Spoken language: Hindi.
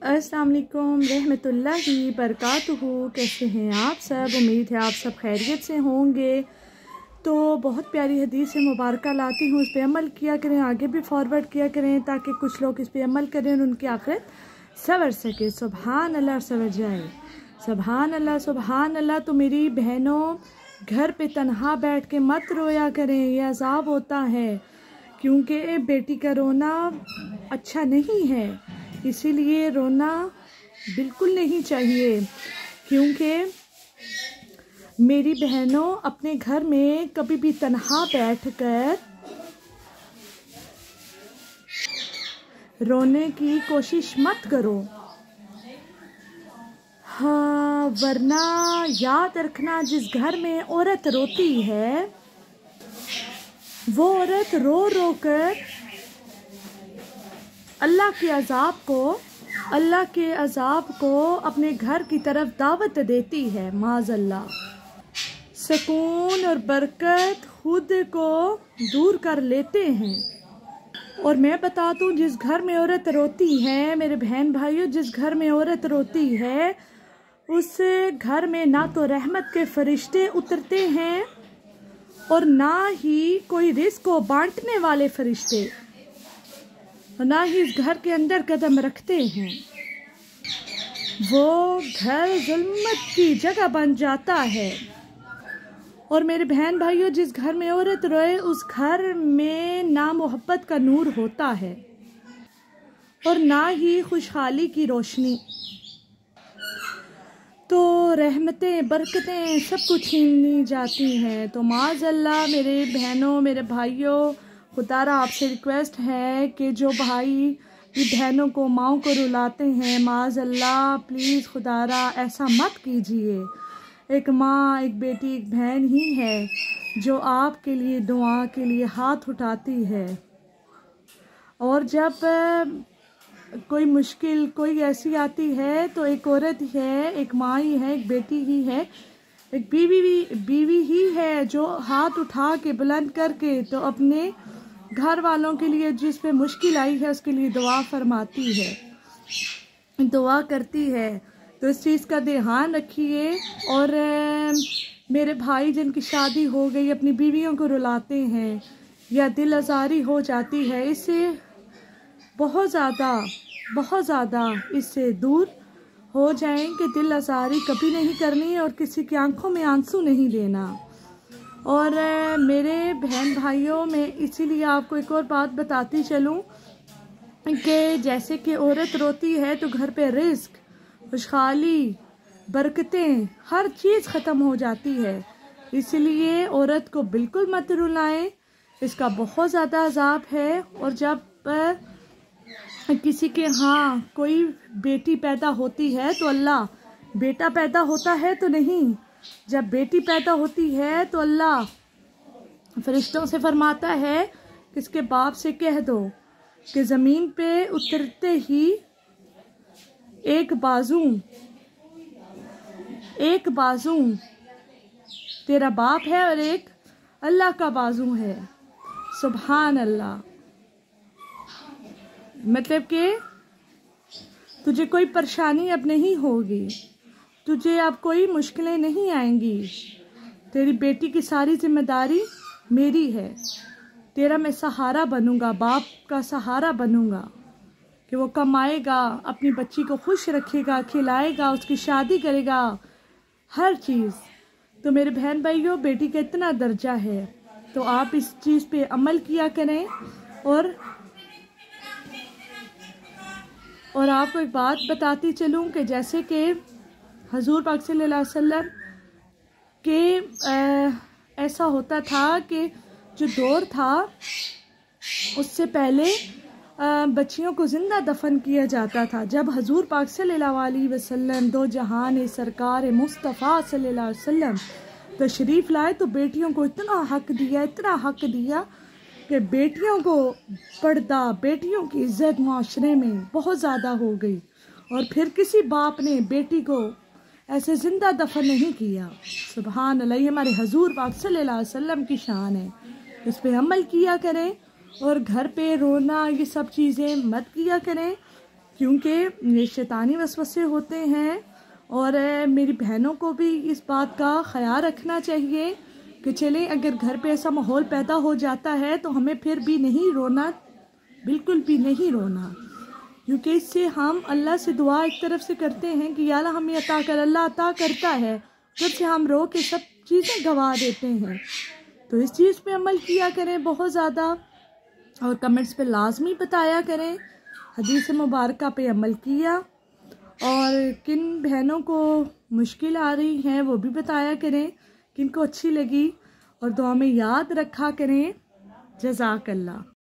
अस्सलाम वालेकुम रहमतुल्लाहि बरकातुहू। कैसे हैं आप सब? उम्मीद है आप सब खैरियत से होंगे। तो बहुत प्यारी हदीस मुबारक लाती हूँ, इस पे अमल किया करें, आगे भी फॉरवर्ड किया करें ताकि कुछ लोग इस पे अमल करें और उनकी आखिरत सवर सके। सुभान अल्लाह, सवर जाए। सुभान अल्लाह, सुभान अल्लाह। तो मेरी बहनों, घर पे तन्हा बैठ के मत रोया करें, यह अज़ाब होता है, क्योंकि बेटी का रोना अच्छा नहीं है। इसीलिए रोना बिल्कुल नहीं चाहिए, क्योंकि मेरी बहनों अपने घर में कभी भी तन्हा बैठकर रोने की कोशिश मत करो। हाँ, वरना याद रखना, जिस घर में औरत रोती है वो औरत रो रो कर अल्लाह के अजाब को अपने घर की तरफ दावत देती है। माज़अल्लाह, सुकून और बरकत खुद को दूर कर लेते हैं। और मैं बता दूं, जिस घर में औरत रोती है, मेरे बहन भाइयों, जिस घर में औरत रोती है उस घर में ना तो रहमत के फरिश्ते उतरते हैं और ना ही कोई रिज़्क़ को बांटने वाले फरिश्ते, ना ही इस घर के अंदर कदम रखते हैं। वो घर जुल्मत की जगह बन जाता है। और मेरे बहन भाइयों, जिस घर में औरत रोए उस घर में ना मोहब्बत का नूर होता है और ना ही खुशहाली की रोशनी। तो रहमतें, बरकतें सब कुछ छीन जाती हैं। तो माज़अल्लाह मेरे बहनों, मेरे भाइयों, खुदारा आपसे रिक्वेस्ट है कि जो भाई भी बहनों को, माओं को रुलाते हैं, माज़अल्लाह प्लीज़ खुदारा ऐसा मत कीजिए। एक माँ, एक बेटी, एक बहन ही है जो आपके लिए दुआ के लिए हाथ उठाती है। और जब कोई मुश्किल कोई ऐसी आती है तो एक औरत ही है, एक माँ ही है, एक बेटी ही है, एक बीवी ही है जो हाथ उठा के बुलंद करके तो अपने घर वालों के लिए, जिस पे मुश्किल आई है, उसके लिए दुआ फरमाती है, दुआ करती है। तो इस चीज़ का ध्यान रखिए। और मेरे भाई जिनकी शादी हो गई अपनी बीवियों को रुलाते हैं या दिल आज़ारी हो जाती है, इससे बहुत ज़्यादा इससे दूर हो जाएं कि दिल आज़ारी कभी नहीं करनी और किसी की आंखों में आंसू नहीं लेना। और मेरे बहन भाइयों, मैं इसीलिए आपको एक और बात बताती चलूं कि जैसे कि औरत रोती है तो घर पे रिज़्क़, खुशहाली, बरकतें, हर चीज़ ख़त्म हो जाती है। इसलिए औरत को बिल्कुल मत रुलाएं, इसका बहुत ज़्यादा अज़ाब है। और जब किसी के यहाँ कोई बेटी पैदा होती है तो अल्लाह, बेटा पैदा होता है तो नहीं, जब बेटी पैदा होती है तो अल्लाह फरिश्तों से फरमाता है कि इसके बाप से कह दो कि ज़मीन पे उतरते ही एक बाजू तेरा बाप है और एक अल्लाह का बाजू है। सुभान अल्लाह। मतलब कि तुझे कोई परेशानी अब नहीं होगी, तुझे अब कोई मुश्किलें नहीं आएंगी। तेरी बेटी की सारी जिम्मेदारी मेरी है, तेरा मैं सहारा बनूंगा, बाप का सहारा बनूंगा कि वो कमाएगा, अपनी बच्ची को खुश रखेगा, खिलाएगा, उसकी शादी करेगा, हर चीज़। तो मेरे बहन भाइयों, बेटी का इतना दर्जा है, तो आप इस चीज़ पे अमल किया करें। और आपको एक बात बताती चलूं कि जैसे कि हजूर पाक सल्लल्लाहु अलैहि वसल्लम के ऐसा होता था कि जो दौर था उससे पहले बच्चियों को ज़िंदा दफन किया जाता था। जब हजूर पाक सल्लल्लाहु अलैहि वसल्लम, दो जहान सरकार मुस्तफ़ा सल्लल्लाहु अलैहि वसल्लम तशरीफ़ लाए तो बेटियों को इतना हक दिया कि बेटियों को पर्दा, बेटियों की इज्जत माशरे में बहुत ज़्यादा हो गई। और फिर किसी बाप ने बेटी को ऐसे ज़िंदा दफन नहीं किया। सुभान अल्लाह, ये हमारे हजूर पाक सल्लल्लाहु अलैहि वसल्लम की शान है। इस पे अमल किया करें और घर पे रोना, ये सब चीज़ें मत किया करें। क्योंकि ये शैतानी वसवसे होते हैं। और मेरी बहनों को भी इस बात का ख्याल रखना चाहिए कि चलें, अगर घर पे ऐसा माहौल पैदा हो जाता है तो हमें फिर भी नहीं रोना, बिल्कुल भी नहीं रोना, क्योंकि इससे हम अल्लाह से दुआ एक तरफ से करते हैं कि या अल्लाह हमें अता कर, अल्लाह अता करता है, फिर से हम रो के सब चीज़ें गवा देते हैं। तो इस चीज़ पे अमल किया करें बहुत ज़्यादा, और कमेंट्स पे लाजमी बताया करें हदीस मुबारका पे अमल किया, और किन बहनों को मुश्किल आ रही है वो भी बताया करें, किन को अच्छी लगी, और दुआ में याद रखा करें। जज़ाकल्लाह।